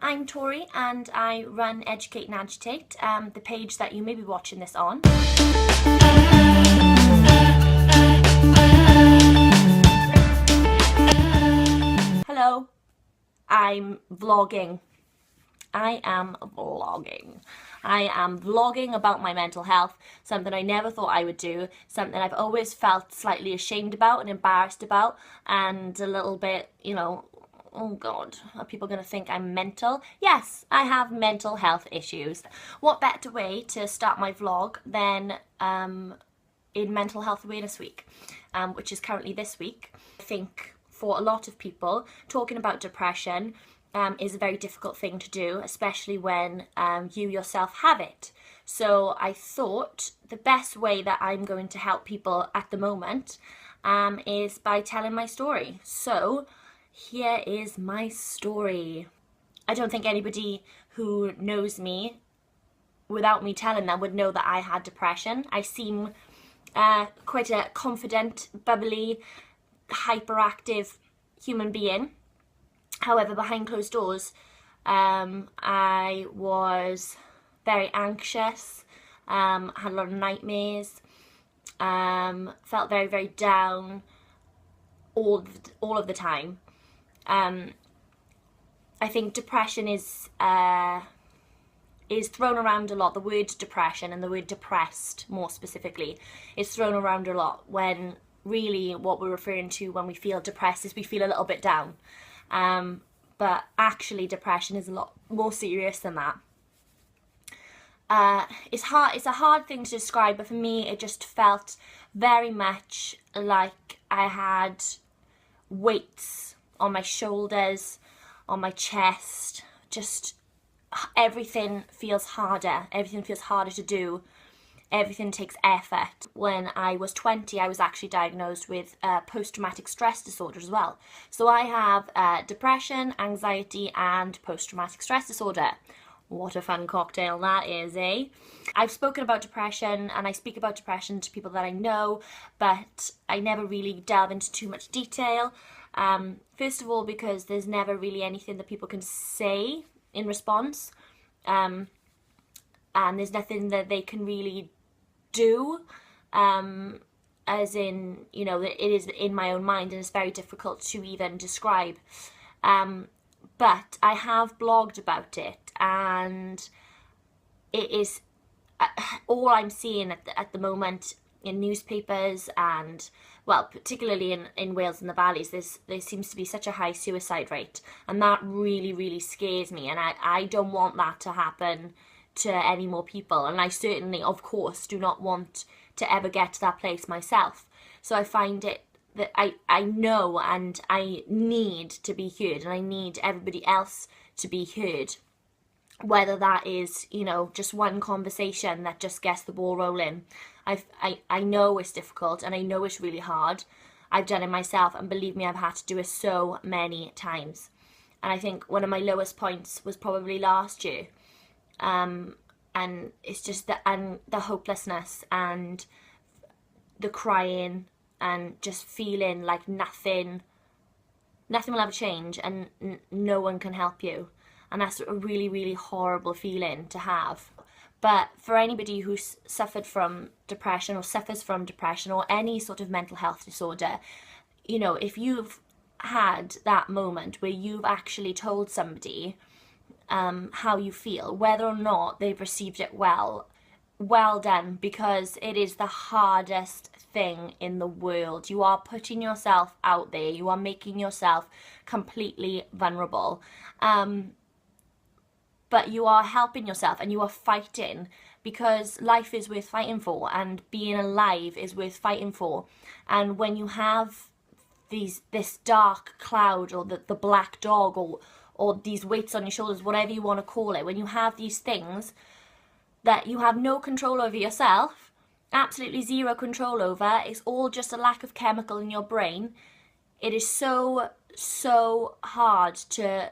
I'm Tori and I run Educate and Agitate, the page that you may be watching this on. Hello, I'm vlogging. I am vlogging about my mental health, something I never thought I would do, something I've always felt slightly ashamed about and embarrassed about, and a little bit, oh God, are people going to think I'm mental? Yes, I have mental health issues. What better way to start my vlog than in Mental Health Awareness Week, which is currently this week. I think for a lot of people, talking about depression is a very difficult thing to do, especially when you yourself have it. So I thought the best way that I'm going to help people at the moment is by telling my story. So here is my story. I don't think anybody who knows me without me telling them would know that I had depression. I seem quite a confident, bubbly, hyperactive human being. However, behind closed doors, I was very anxious, had a lot of nightmares, felt very, very down all of the time. I think depression is thrown around a lot. The word depression and the word depressed, more specifically, is thrown around a lot when really what we're referring to when we feel depressed is we feel a little bit down. But actually depression is a lot more serious than that. It's a hard thing to describe, but for me it just felt very much like I had weights on my shoulders, on my chest, just everything feels harder to do, everything takes effort. When I was 20, I was actually diagnosed with post-traumatic stress disorder as well. So I have depression, anxiety and post-traumatic stress disorder. What a fun cocktail that is, eh? I've spoken about depression and I speak about depression to people that I know, but I never really delve into too much detail. First of all, because there's never really anything that people can say in response, and there's nothing that they can really do, as in, it is in my own mind and it's very difficult to even describe. But I have blogged about it, and it is all I'm seeing at the moment in newspapers and, well, particularly in Wales and the Valleys, there seems to be such a high suicide rate, and that really, really scares me, and I don't want that to happen to any more people, and I certainly, of course, do not want to ever get to that place myself. So I find it that I know and I need to be heard, and I need everybody else to be heard, whether that is, just one conversation that just gets the ball rolling. I know it's difficult and I know it's really hard. I've done it myself, and believe me, I've had to do it so many times. And I think one of my lowest points was probably last year. And it's just the hopelessness and the crying and just feeling like nothing will ever change and no one can help you. And that's a really, really horrible feeling to have. But for anybody who's suffered from depression or suffers from depression or any sort of mental health disorder, if you've had that moment where you've actually told somebody how you feel, whether or not they've received it well done, because it is the hardest thing in the world. You are putting yourself out there, you are making yourself completely vulnerable, but you are helping yourself and you are fighting, because life is worth fighting for and being alive is worth fighting for. And when you have this dark cloud or the black dog or these weights on your shoulders, whatever you want to call it, when you have these things that you have no control over yourself, absolutely zero control over, it's all just a lack of chemical in your brain, it is so hard to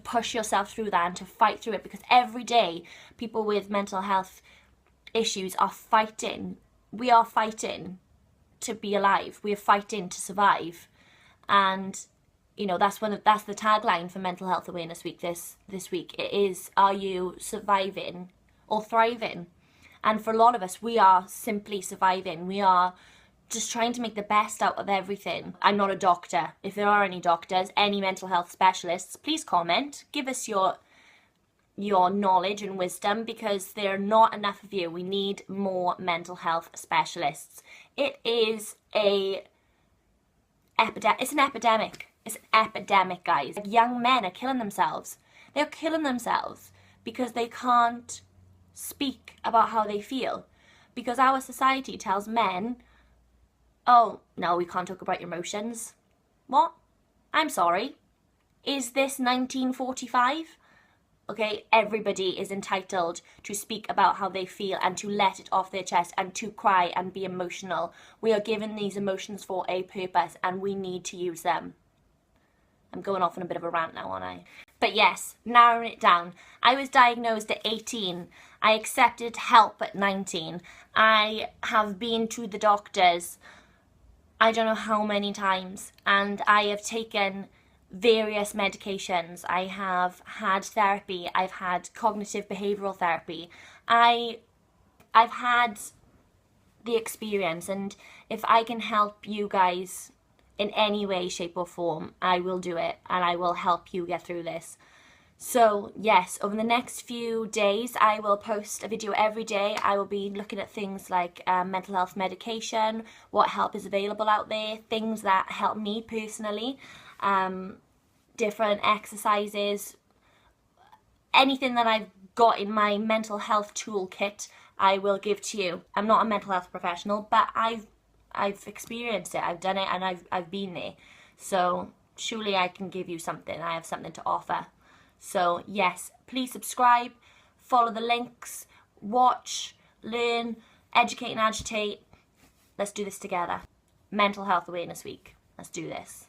push yourself through that and to fight through it, because every day people with mental health issues are fighting. We are fighting to be alive. We are fighting to survive. And you know, that's the tagline for Mental Health Awareness Week this week. It is, are you surviving or thriving? And for a lot of us, we are simply surviving. We are just trying to make the best out of everything. I'm not a doctor. If there are any doctors, any mental health specialists, please comment. Give us your knowledge and wisdom, because there are not enough of you. We need more mental health specialists. It is it's an epidemic. It's an epidemic, guys. Like, young men are killing themselves. They're killing themselves because they can't speak about how they feel. Because our society tells men, oh, no, we can't talk about your emotions. What? I'm sorry. Is this 1945? Okay, everybody is entitled to speak about how they feel and to let it off their chest and to cry and be emotional. We are given these emotions for a purpose and we need to use them. I'm going off on a bit of a rant now, aren't I? But yes, narrowing it down. I was diagnosed at 18. I accepted help at 19. I have been to the doctors I don't know how many times, and I have taken various medications. I have had therapy. I've had cognitive behavioural therapy. I've had the experience, and if I can help you guys in any way, shape or form, I will do it, and I will help you get through this. So yes, over the next few days I will post a video every day. I will be looking at things like mental health medication, what help is available out there, things that help me personally, different exercises, anything that I've got in my mental health toolkit I will give to you. I'm not a mental health professional, but I've experienced it, I've done it, and I've been there. So surely I can give you something. I have something to offer. So yes, please subscribe, follow the links, watch, learn, educate and agitate. Let's do this together. Mental Health Awareness Week. Let's do this.